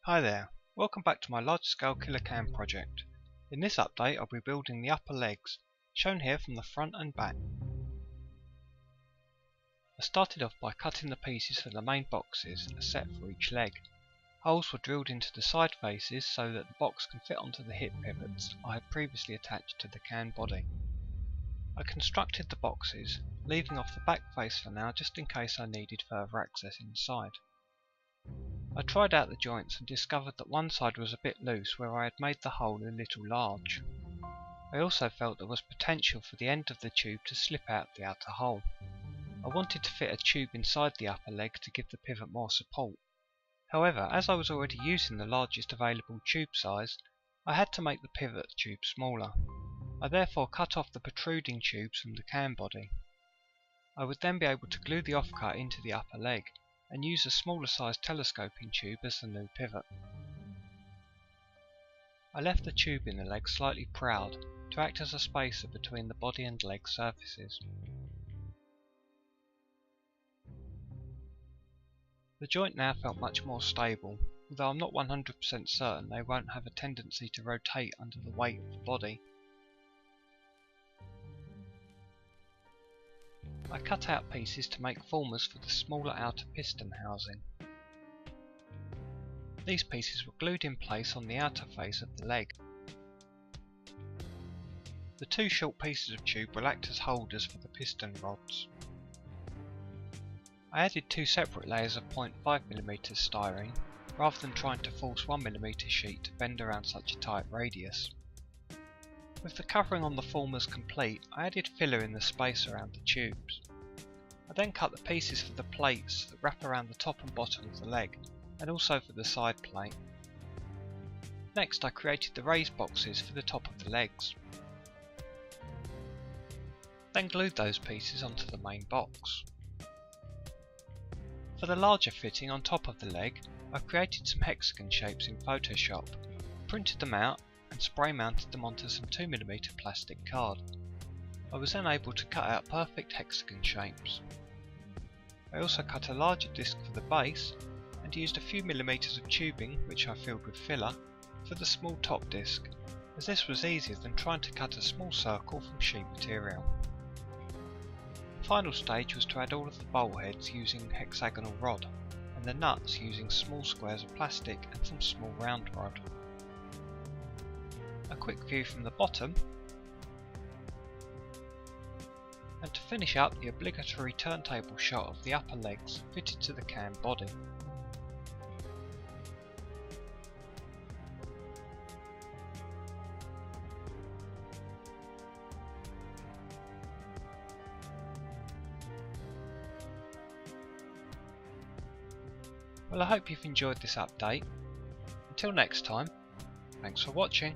Hi there, welcome back to my large-scale Killa Kan project. In this update I'll be building the upper legs, shown here from the front and back. I started off by cutting the pieces for the main boxes, a set for each leg. Holes were drilled into the side faces so that the box can fit onto the hip pivots I had previously attached to the can body. I constructed the boxes, leaving off the back face for now just in case I needed further access inside. I tried out the joints and discovered that one side was a bit loose where I had made the hole a little large. I also felt there was potential for the end of the tube to slip out the outer hole. I wanted to fit a tube inside the upper leg to give the pivot more support. However, as I was already using the largest available tube size, I had to make the pivot tube smaller. I therefore cut off the protruding tubes from the can body. I would then be able to glue the offcut into the upper leg and use a smaller sized telescoping tube as the new pivot. I left the tube in the leg slightly proud to act as a spacer between the body and leg surfaces. The joint now felt much more stable, although I'm not 100% certain they won't have a tendency to rotate under the weight of the body. I cut out pieces to make formers for the smaller outer piston housing. These pieces were glued in place on the outer face of the leg. The two short pieces of tube will act as holders for the piston rods. I added two separate layers of 0.5mm styrene, rather than trying to force 1mm sheet to bend around such a tight radius. With the covering on the formers complete, I added filler in the space around the tubes. I then cut the pieces for the plates that wrap around the top and bottom of the leg, and also for the side plate. Next I created the raised boxes for the top of the legs. Then glued those pieces onto the main box. For the larger fitting on top of the leg, I've created some hexagon shapes in Photoshop, printed them out and spray mounted them onto some 2mm plastic card. I was then able to cut out perfect hexagon shapes. I also cut a larger disc for the base and used a few millimeters of tubing, which I filled with filler, for the small top disc, as this was easier than trying to cut a small circle from sheet material. The final stage was to add all of the bolt heads using hexagonal rod, and the nuts using small squares of plastic and some small round rod. A quick view from the bottom, and to finish up the obligatory turntable shot of the upper legs fitted to the can body. Well, I hope you've enjoyed this update. Until next time, thanks for watching.